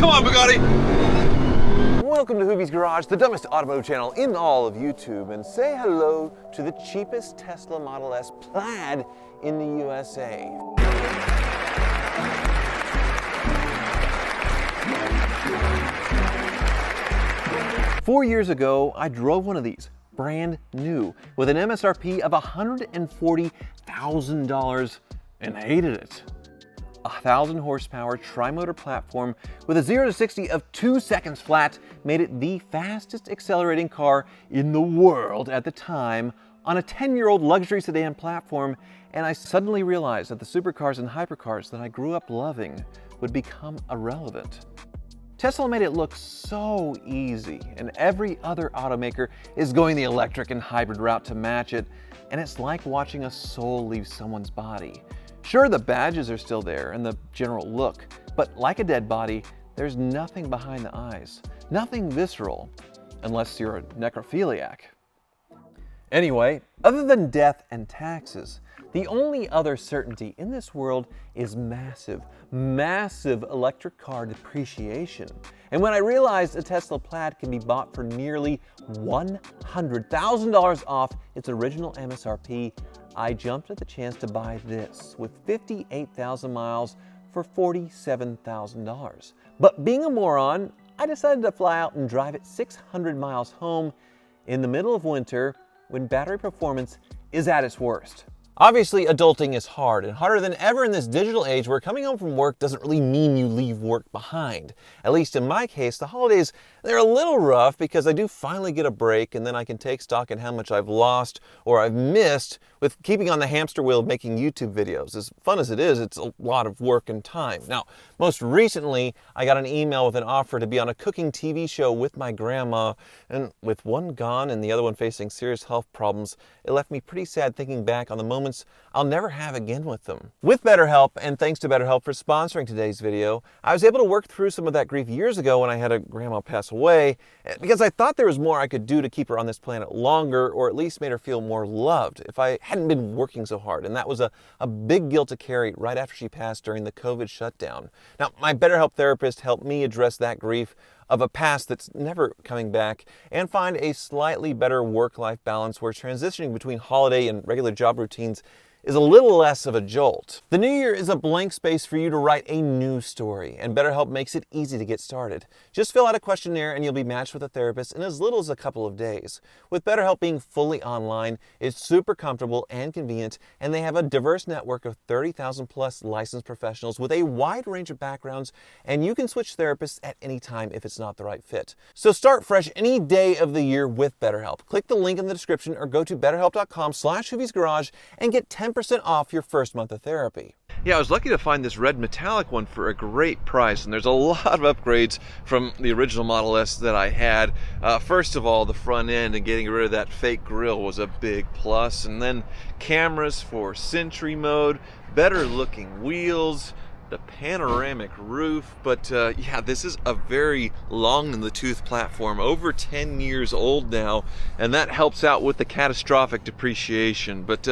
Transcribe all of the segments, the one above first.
Come on, Bugatti! Welcome to Hoovie's Garage, the dumbest automotive channel in all of YouTube, and say hello to the cheapest Tesla Model S Plaid in the USA. Four years ago, I drove one of these, brand new, with an MSRP of $140,000 and hated it. A 1,000 horsepower tri-motor platform with a 0 to 60 of 2 seconds flat made it the fastest accelerating car in the world at the time on a 10-year-old luxury sedan platform, and I suddenly realized that the supercars and hypercars that I grew up loving would become irrelevant. Tesla made it look so easy, and every other automaker is going the electric and hybrid route to match it, and it's like watching a soul leave someone's body. Sure, the badges are still there and the general look, but like a dead body, there's nothing behind the eyes, nothing visceral, unless you're a necrophiliac. Anyway, other than death and taxes, the only other certainty in this world is massive, massive electric car depreciation. And when I realized a Tesla Plaid can be bought for nearly $100,000 off its original MSRP, I jumped at the chance to buy this with 58,000 miles for $47,000. But being a moron, I decided to fly out and drive it 600 miles home in the middle of winter when battery performance is at its worst. Obviously, adulting is hard, and harder than ever in this digital age where coming home from work doesn't really mean you leave work behind. At least in my case, the holidays, they're a little rough because I do finally get a break, and then I can take stock in how much I've lost or I've missed with keeping on the hamster wheel of making YouTube videos. As fun as it is, it's a lot of work and time. Now, most recently, I got an email with an offer to be on a cooking TV show with my grandma, and with one gone and the other one facing serious health problems, it left me pretty sad thinking back on the moments I'll never have again with them. With BetterHelp, and thanks to BetterHelp for sponsoring today's video, I was able to work through some of that grief years ago when I had a grandma pass away, because I thought there was more I could do to keep her on this planet longer, or at least made her feel more loved if I hadn't been working so hard. And that was a big guilt to carry right after she passed during the COVID shutdown. Now, my BetterHelp therapist helped me address that grief of a past that's never coming back and find a slightly better work-life balance where transitioning between holiday and regular job routines is a little less of a jolt. The new year is a blank space for you to write a new story, and BetterHelp makes it easy to get started. Just fill out a questionnaire and you'll be matched with a therapist in as little as a couple of days. With BetterHelp being fully online, it's super comfortable and convenient, and they have a diverse network of 30,000 plus licensed professionals with a wide range of backgrounds, and you can switch therapists at any time if it's not the right fit. So start fresh any day of the year with BetterHelp. Click the link in the description or go to betterhelp.com/hoviesgarage and get 10% off your first month of therapy. Yeah, I was lucky to find this red metallic one for a great price, and there's a lot of upgrades from the original Model S that I had. First of all, the front end and getting rid of that fake grille was a big plus, and then cameras for Sentry mode, better looking wheels, the panoramic roof, but yeah, this is a very long in the tooth platform, over 10 years old now, and that helps out with the catastrophic depreciation, but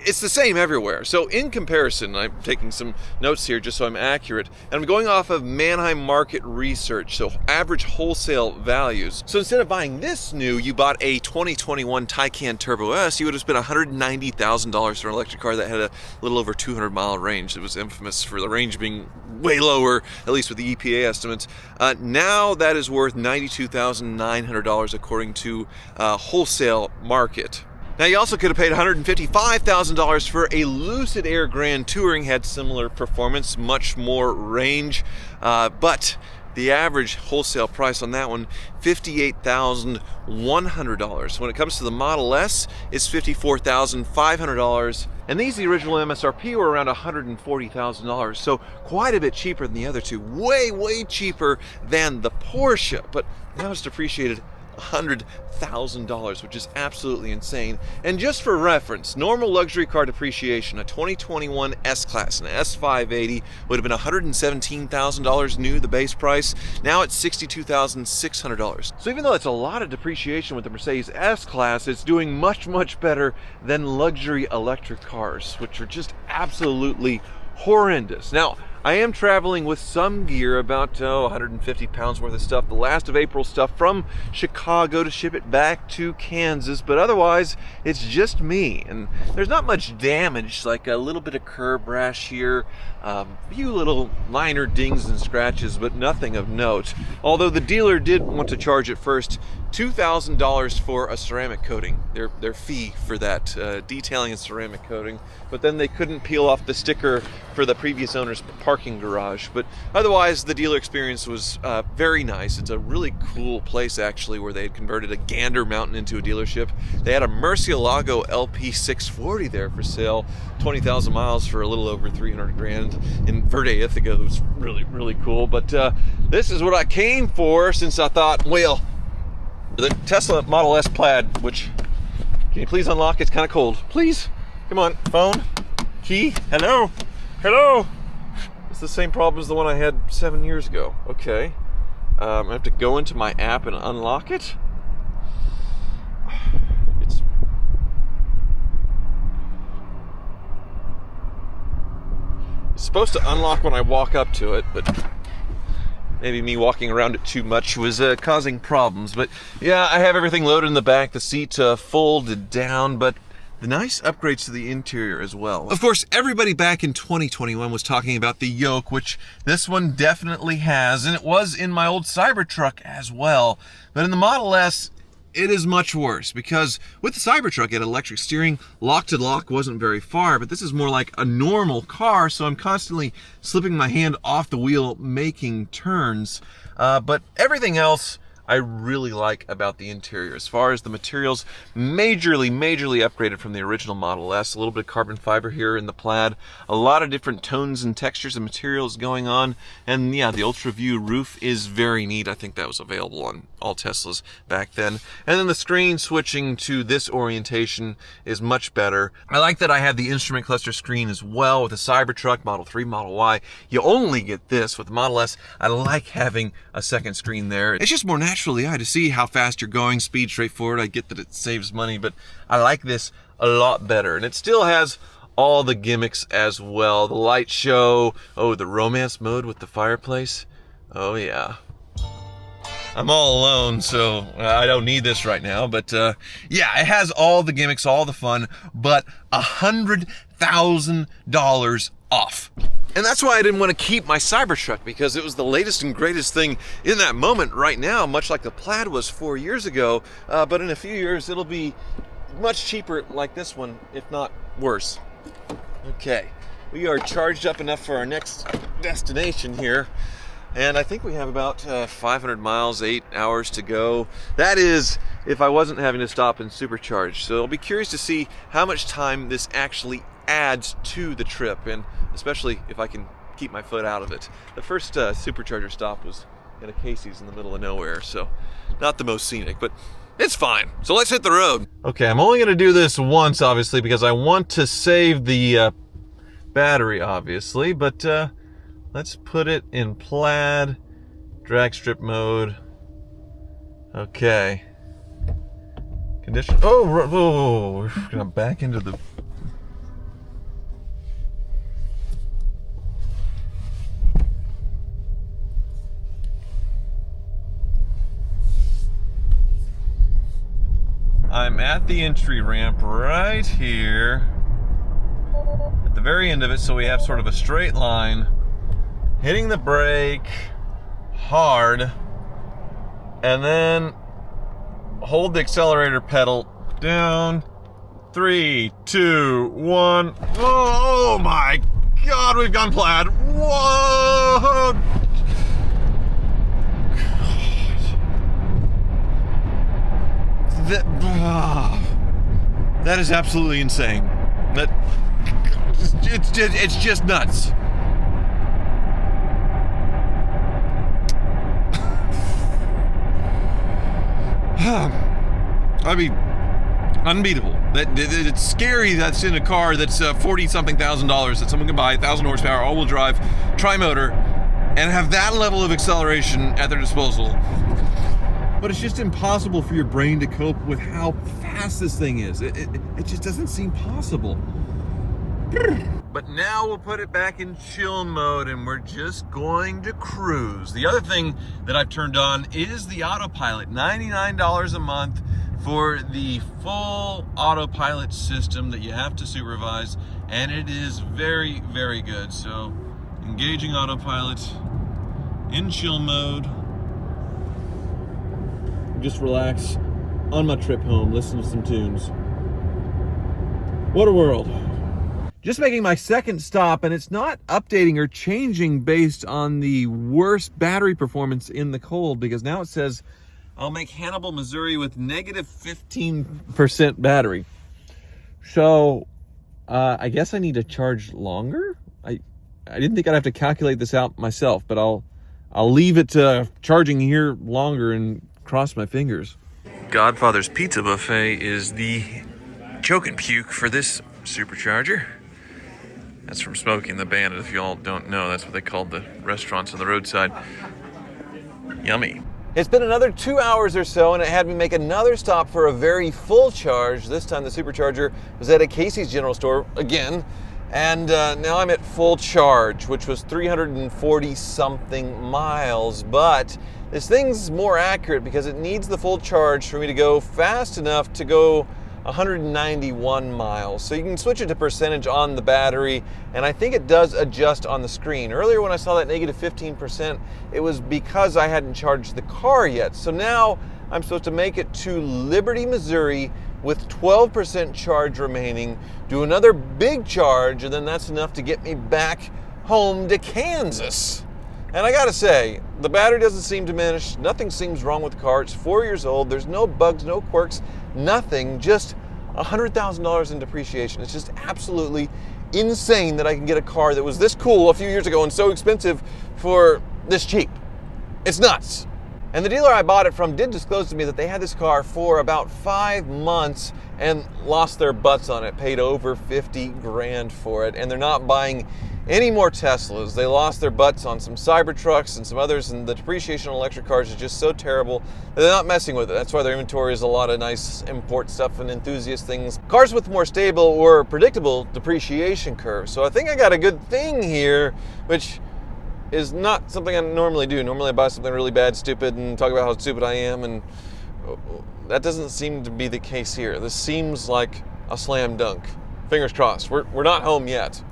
it's the same everywhere. So in comparison, I'm taking some notes here just so I'm accurate, and I'm going off of Manheim market research, so average wholesale values. So instead of buying this new, you bought a 2021 Taycan Turbo S, you would have spent $190,000 for an electric car that had a little over 200-mile range. It was infamous for the range being way lower, at least with the EPA estimates. Now that is worth $92,900 according to wholesale market. Now you also could have paid $155,000 for a Lucid Air Grand Touring, had similar performance, much more range, but the average wholesale price on that one, $58,100. When it comes to the Model S, it's $54,500. And these, the original MSRP, were around $140,000. So quite a bit cheaper than the other two. Way, way cheaper than the Porsche. But now it's depreciated $100,000, which is absolutely insane. And just for reference, normal luxury car depreciation, a 2021 S-Class and an S580 would have been $117,000 new, the base price. Now it's $62,600. So even though it's a lot of depreciation with the Mercedes S-Class, it's doing much, much better than luxury electric cars, which are just absolutely horrendous. Now, I am traveling with some gear, about 150 pounds worth of stuff, the last of April stuff from Chicago to ship it back to Kansas, but otherwise it's just me. And there's not much damage, like a little bit of curb rash here, a few little minor dings and scratches, but nothing of note. Although the dealer did want to charge at first $2,000 for a ceramic coating, their fee for that, detailing and ceramic coating, but then they couldn't peel off the sticker for the previous owner's parking garage. But otherwise, the dealer experience was very nice. It's a really cool place, actually, where they had converted a Gander Mountain into a dealership. They had a Murcielago LP 640 there for sale, 20,000 miles for a little over 300 grand in Verde, Ithaca. It was really, really cool. But this is what I came for, since I thought, well, the Tesla Model S Plaid, which, can you please unlock? It's kind of cold. Please, come on, phone, key, hello, hello. It's the same problem as the one I had 7 years ago. Okay, I have to go into my app and unlock it. It's supposed to unlock when I walk up to it, but maybe me walking around it too much was causing problems. But yeah, I have everything loaded in the back, the seat folded down, but the nice upgrades to the interior as well. Of course, everybody back in 2021 was talking about the yoke, which this one definitely has, and it was in my old Cybertruck as well. But in the Model S, it is much worse, because with the Cybertruck, it had electric steering, lock to lock wasn't very far, but this is more like a normal car, so I'm constantly slipping my hand off the wheel making turns. But everything else I really like about the interior. As far as the materials, majorly upgraded from the original Model S. A little bit of carbon fiber here in the Plaid. A lot of different tones and textures and materials going on. And yeah, the Ultra View roof is very neat. I think that was available on all Teslas back then. And then the screen switching to this orientation is much better. I like that I have the instrument cluster screen as well. With the Cybertruck, Model 3, Model Y, you only get this. With the Model S, I like having a second screen there. It's just more natural to the eye to see how fast you're going, speed straightforward. I get that it saves money, but I like this a lot better. And it still has all the gimmicks as well. The light show, oh, the romance mode with the fireplace. Oh yeah. I'm all alone, so I don't need this right now, but yeah, it has all the gimmicks, all the fun, but $100,000 off. And that's why I didn't want to keep my Cybertruck, because it was the latest and greatest thing in that moment right now, much like the Plaid was 4 years ago. But in a few years, it'll be much cheaper like this one, if not worse. Okay, we are charged up enough for our next destination here. And I think we have about 500 miles, 8 hours to go. That is if I wasn't having to stop and supercharge. So I'll be curious to see how much time this actually adds to the trip, and especially if I can keep my foot out of it. The first supercharger stop was in a Casey's in the middle of nowhere, so not the most scenic, but it's fine. So let's hit the road. Okay, I'm only gonna do this once, obviously, because I want to save the battery, obviously, but let's put it in Plaid, drag strip mode. Okay. Condition, oh, we're gonna back into the I'm at the entry ramp right here at the very end of it, so we have sort of a straight line, hitting the brake hard, and then hold the accelerator pedal down. 3, 2, 1. Oh my God, we've gone Plaid. Whoa! That is absolutely insane. It's just nuts. I mean, unbeatable. It's scary that's in a car that's $40-something thousand that someone can buy, 1,000 horsepower, all-wheel drive, tri-motor, and have that level of acceleration at their disposal. But it's just impossible for your brain to cope with how fast this thing is. It just doesn't seem possible. But now we'll put it back in chill mode and we're just going to cruise. The other thing that I've turned on is the autopilot. $99 a month for the full autopilot system that you have to supervise, and it is very, very good. So engaging autopilot in chill mode. Just relax on my trip home, listen to some tunes. What a world. Just making my second stop, and it's not updating or changing based on the worst battery performance in the cold, because now it says I'll make Hannibal, Missouri with negative 15% battery. So I guess I need to charge longer. I didn't think I'd have to calculate this out myself, but I'll leave it charging here longer and cross my fingers. Godfather's Pizza Buffet is the choke and puke for this supercharger. That's from Smokey and the Bandit. If you all don't know, that's what they called the restaurants on the roadside. Yummy. It's been another 2 hours or so, and it had me make another stop for a very full charge. This time the supercharger was at a Casey's General Store again, and now I'm at full charge, which was 340 something miles. But this thing's more accurate because it needs the full charge for me to go fast enough to go 191 miles. So you can switch it to percentage on the battery, and I think it does adjust on the screen. Earlier when I saw that negative 15%, it was because I hadn't charged the car yet. So now I'm supposed to make it to Liberty, Missouri with 12% charge remaining, do another big charge, and then that's enough to get me back home to Kansas. And I gotta say, the battery doesn't seem diminished. Nothing seems wrong with the car. It's 4 years old. There's no bugs, no quirks, nothing. Just $100,000 in depreciation. It's just absolutely insane that I can get a car that was this cool a few years ago and so expensive for this cheap. It's nuts. And the dealer I bought it from did disclose to me that they had this car for about 5 months and lost their butts on it, paid over 50 grand for it, and they're not buying any more Teslas. They lost their butts on some Cybertrucks and some others, and the depreciation on electric cars is just so terrible that they're not messing with it. That's why their inventory is a lot of nice import stuff and enthusiast things. Cars with more stable or predictable depreciation curves. So I think I got a good thing here, which is not something I normally do. Normally I buy something really bad, stupid, and talk about how stupid I am, and that doesn't seem to be the case here. This seems like a slam dunk. Fingers crossed. We're not home yet.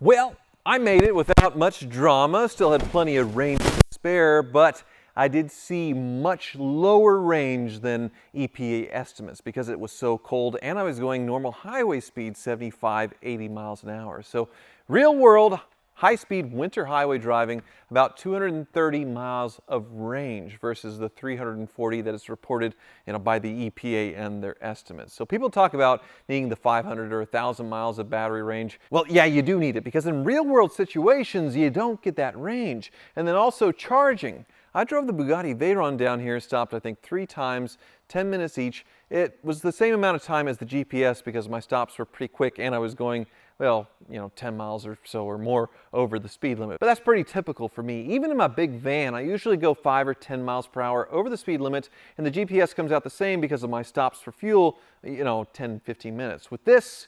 Well, I made it without much drama. Still had plenty of range to spare, but I did see much lower range than EPA estimates because it was so cold, and I was going normal highway speed, 75, 80 miles an hour. So real world, high-speed winter highway driving, about 230 miles of range versus the 340 that is reported by the EPA and their estimates. So people talk about needing the 500 or 1,000 miles of battery range. Well, yeah, you do need it because in real-world situations, you don't get that range. And then also charging. I drove the Bugatti Veyron down here, stopped I think 3 times, 10 minutes each. It was the same amount of time as the GPS because my stops were pretty quick and I was going, well, 10 miles or so or more over the speed limit. But that's pretty typical for me. Even in my big van, I usually go 5 or 10 miles per hour over the speed limit, and the GPS comes out the same because of my stops for fuel, 10, 15 minutes. With this,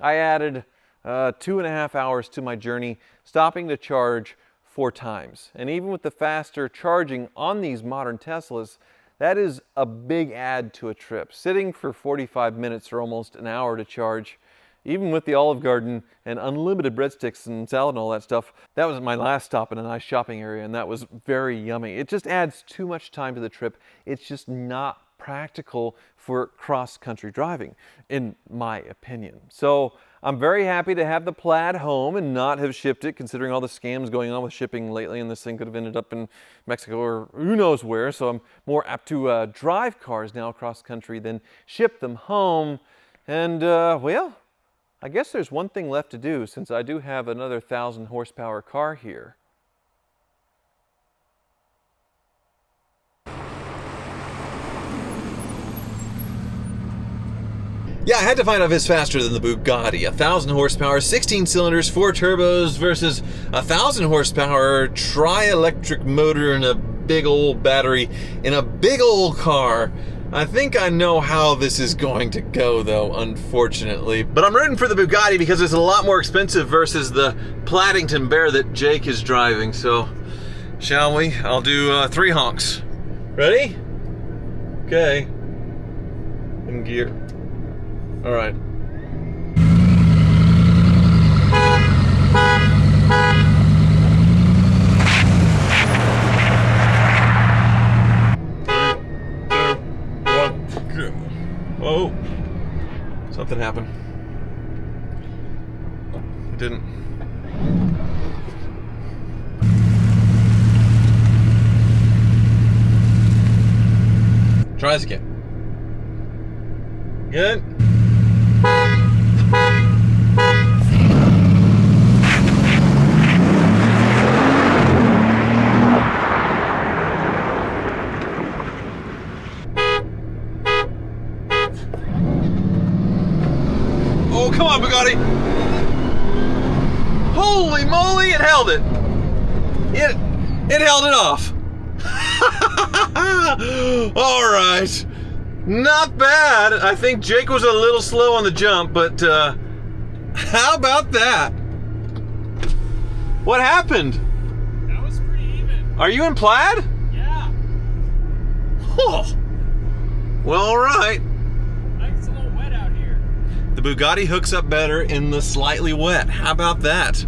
I added 2.5 hours to my journey, stopping to charge 4 times. And even with the faster charging on these modern Teslas, that is a big add to a trip. Sitting for 45 minutes or almost an hour to charge, even with the Olive Garden and unlimited breadsticks and salad and all that stuff, that was my last stop in a nice shopping area, and that was very yummy. It just adds too much time to the trip. It's just not practical for cross-country driving, in my opinion. So I'm very happy to have the Plaid home and not have shipped it, considering all the scams going on with shipping lately, and this thing could have ended up in Mexico or who knows where. So I'm more apt to drive cars now cross-country than ship them home. And, well, I guess there's one thing left to do since I do have another 1,000 horsepower car here. Yeah, I had to find out if it's faster than the Bugatti. 1,000 horsepower, 16 cylinders, 4 turbos versus 1,000 horsepower tri-electric motor and a big old battery in a big old car. I think I know how this is going to go, though, unfortunately. But I'm rooting for the Bugatti because it's a lot more expensive versus the Pladdington Bear that Jake is driving. So, shall we? I'll do 3 honks. Ready? Okay. In gear. All right. Oh, something happened. It didn't. Try this again. Good. Oh, come on, Bugatti. Holy moly, it held it. It held it off. All right. Not bad. I think Jake was a little slow on the jump, but how about that? What happened? That was pretty even. Are you in plaid? Yeah. Oh. Well, all right. I think it's a little wet out here. The Bugatti hooks up better in the slightly wet. How about that?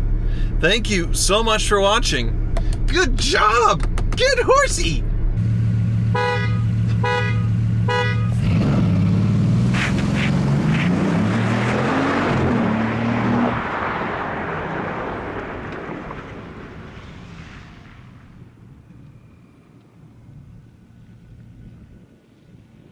Thank you so much for watching. Good job. Good horsey.